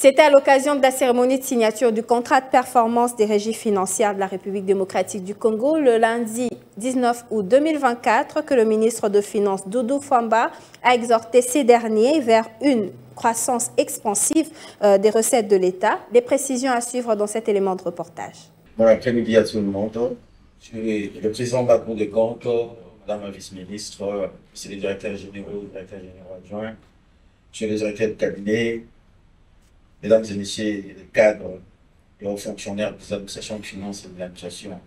C'était à l'occasion de la cérémonie de signature du contrat de performance des régies financières de la République démocratique du Congo le lundi 19 août 2024 que le ministre de Finances Doudou Fwamba a exhorté ces derniers vers une croissance expansive des recettes de l'État. Des précisions à suivre dans cet élément de reportage. Bon après-midi à tout le monde. Je suis le président de la Cour des comptes, Madame la vice-ministre, c'est les directeurs généraux, les directeurs généraux adjoints, je suis le directeur de cabinet, mesdames et messieurs les cadres et hauts fonctionnaires des administrations de finances et de l'administration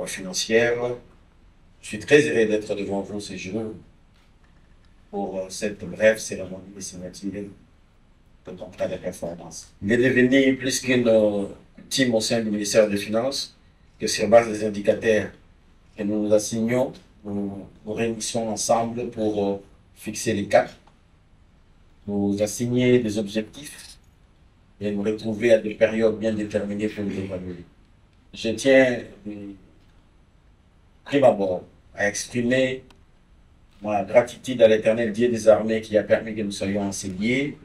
financière. Je suis très heureux d'être devant vous ce jour pour cette brève cérémonie de signature de contrat de performance. Il est devenu plus qu'une team au sein du ministère des Finances que sur base des indicateurs que nous nous assignons, nous nous réunissons ensemble pour fixer les caps, nous assigner des objectifs et nous retrouver à des périodes bien déterminées pour les évaluer. Je tiens, prime abord, à exprimer ma gratitude à l'Éternel Dieu des armées qui a permis que nous soyons enseignés,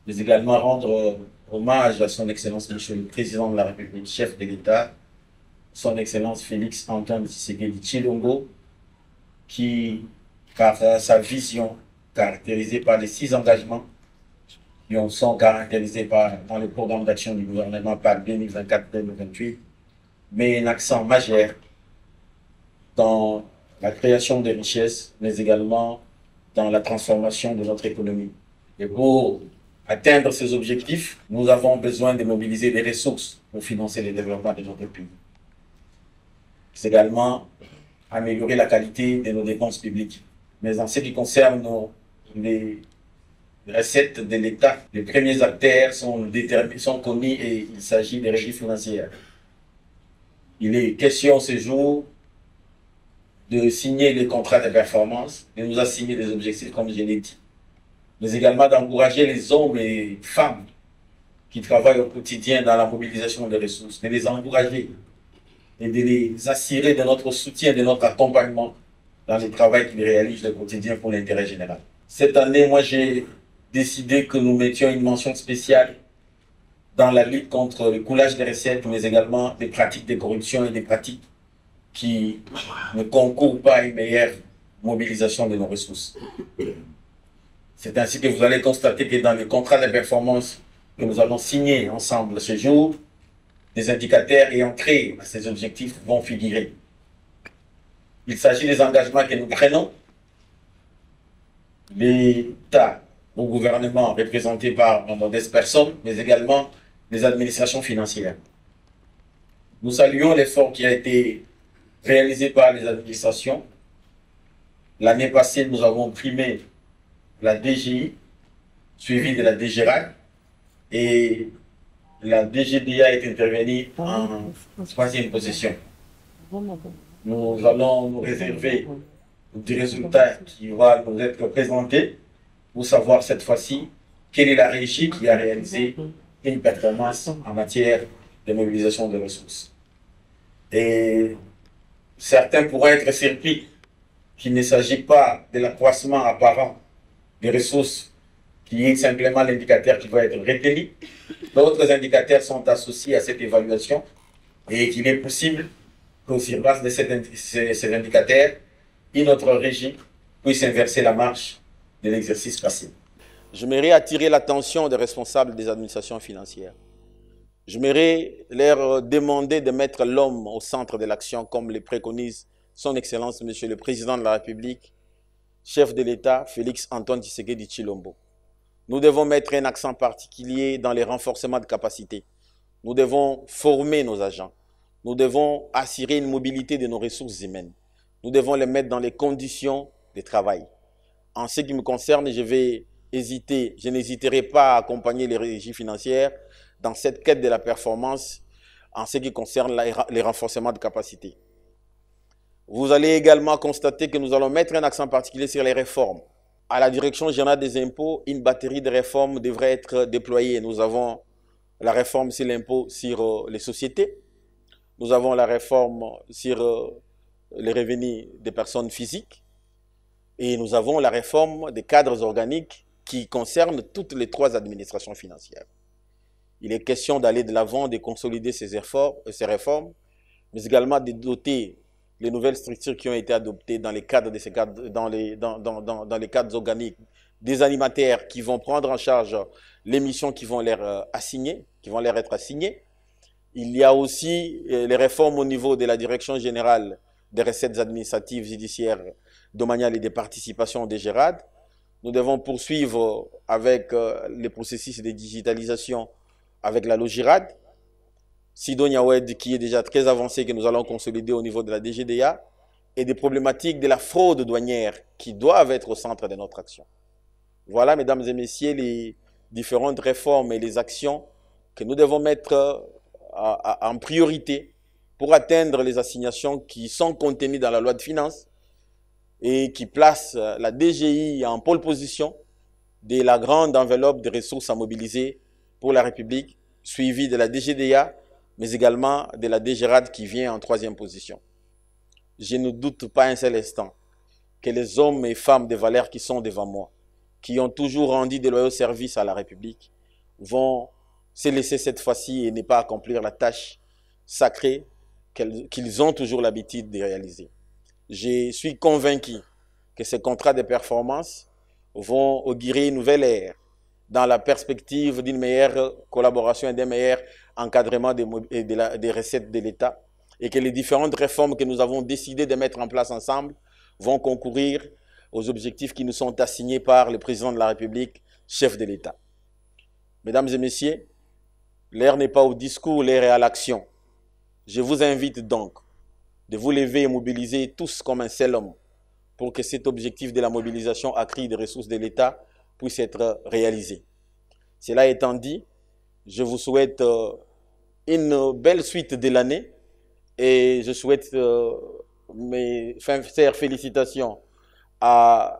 mais également rendre hommage à son Excellence Monsieur le Président de la République, chef de l'État, son Excellence Félix Antoine Tshisekedi Tshilombo, qui, par sa vision caractérisée par les 6 engagements qui sont caractérisés dans le programme d'action du gouvernement par 2024-2028, met un accent majeur dans la création de richesses, mais également dans la transformation de notre économie. Et pour atteindre ces objectifs, nous avons besoin de mobiliser des ressources pour financer le développement de notre pays. C'est également améliorer la qualité de nos dépenses publiques. Mais en ce qui concerne les recettes de l'État, les premiers acteurs sont connus et il s'agit des régies financières. Il est question ce jour de signer les contrats de performance, de nous assigner des objectifs comme je l'ai dit, mais également d'encourager les hommes et femmes qui travaillent au quotidien dans la mobilisation des ressources, de les encourager et de les assurer de notre soutien, de notre accompagnement dans le travail qu'ils réalisent au quotidien pour l'intérêt général. Cette année, moi, j'ai décidé que nous mettions une mention spéciale dans la lutte contre le coulage des recettes, mais également des pratiques de corruption et des pratiques qui ne concourent pas à une meilleure mobilisation de nos ressources. C'est ainsi que vous allez constater que dans le contrat de performance que nous allons signer ensemble ce jour, des indicateurs ayant créé ces objectifs vont figurer. Il s'agit des engagements que nous prenons. L'État au gouvernement représenté par une modeste personne, mais également les administrations financières. Nous saluons l'effort qui a été réalisé par les administrations. L'année passée, nous avons primé la DGI, suivie de la DGRAC, et la DGDA est intervenue en 3e position. Nous allons nous réserver des résultats qui vont nous être présentés pour savoir cette fois-ci quelle est la régie qui a réalisé une performance en matière de mobilisation de ressources. Et certains pourraient être surpris qu'il ne s'agit pas de l'accroissement apparent des ressources qui est simplement l'indicateur qui va être retenu. D'autres indicateurs sont associés à cette évaluation et qu'il est possible que sur base de ces indicateurs, une autre régie puisse inverser la marche de l'exercice passé. J'aimerais attirer l'attention des responsables des administrations financières. J'aimerais leur demander de mettre l'homme au centre de l'action comme le préconise son Excellence, Monsieur le Président de la République, chef de l'État, Félix Antoine Tshisekedi Tshilombo. Nous devons mettre un accent particulier dans les renforcements de capacités. Nous devons former nos agents. Nous devons assurer une mobilité de nos ressources humaines. Nous devons les mettre dans les conditions de travail. En ce qui me concerne, je n'hésiterai pas à accompagner les régies financières dans cette quête de la performance en ce qui concerne les renforcements de capacités. Vous allez également constater que nous allons mettre un accent particulier sur les réformes. À la Direction générale des impôts, une batterie de réformes devrait être déployée. Nous avons la réforme sur l'impôt sur les sociétés. Nous avons la réforme sur les revenus des personnes physiques. Et nous avons la réforme des cadres organiques qui concerne toutes les 3 administrations financières. il est question d'aller de l'avant, de consolider ces réformes, mais également de doter les nouvelles structures qui ont été adoptées dans les cadres de ces cadres, dans les cadres organiques, des animateurs qui vont prendre en charge les missions qui vont leur être assignées. Il y a aussi les réformes au niveau de la Direction générale des recettes administratives, judiciaires, domaniales et des participations des GERAD. Nous devons poursuivre avec les processus de digitalisation avec la Logirad. Sidonia Wed qui est déjà très avancé, que nous allons consolider au niveau de la DGDA, et des problématiques de la fraude douanière qui doivent être au centre de notre action. Voilà, mesdames et messieurs, les différentes réformes et les actions que nous devons mettre en priorité pour atteindre les assignations qui sont contenues dans la loi de finances et qui placent la DGI en pole position de la grande enveloppe de ressources à mobiliser pour la République, suivie de la DGDA, mais également de la DGRAD qui vient en 3e position. Je ne doute pas un seul instant que les hommes et femmes de valeur qui sont devant moi, qui ont toujours rendu de loyaux services à la République, vont se laisser cette fois-ci et ne pas accomplir la tâche sacrée qu'ils ont toujours l'habitude de réaliser. Je suis convaincu que ces contrats de performance vont augurer une nouvelle ère dans la perspective d'une meilleure collaboration et d'un meilleur encadrement des recettes de l'État, et que les différentes réformes que nous avons décidé de mettre en place ensemble vont concourir aux objectifs qui nous sont assignés par le président de la République, chef de l'État. Mesdames et messieurs, l'heure n'est pas au discours, l'heure est à l'action. Je vous invite donc de vous lever et mobiliser tous comme un seul homme pour que cet objectif de la mobilisation accrue des ressources de l'État puisse être réalisé. Cela étant dit, je vous souhaite une belle suite de l'année et je souhaite mes sincères félicitations à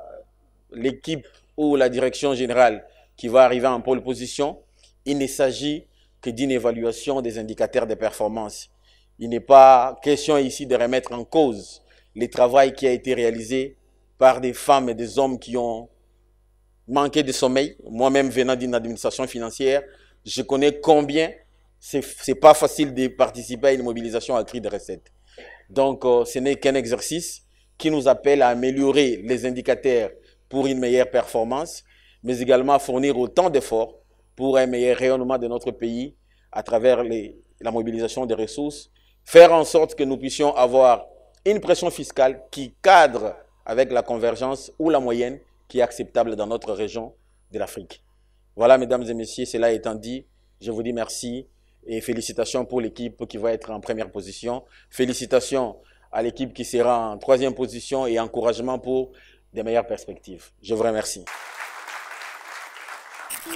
l'équipe ou la direction générale qui va arriver en pole position. Il ne s'agit que d'une évaluation des indicateurs de performance. Il n'est pas question ici de remettre en cause le travail qui a été réalisé par des femmes et des hommes qui ont manqué de sommeil. Moi-même, venant d'une administration financière, je connais combien c'est pas facile de participer à une mobilisation accrue de recettes. Donc, ce n'est qu'un exercice qui nous appelle à améliorer les indicateurs pour une meilleure performance, mais également à fournir autant d'efforts pour un meilleur rayonnement de notre pays à travers la mobilisation des ressources, faire en sorte que nous puissions avoir une pression fiscale qui cadre avec la convergence ou la moyenne qui est acceptable dans notre région de l'Afrique. Voilà, mesdames et messieurs, cela étant dit, je vous dis merci et félicitations pour l'équipe qui va être en première position. Félicitations à l'équipe qui sera en 3e position et encouragement pour des meilleures perspectives. Je vous remercie.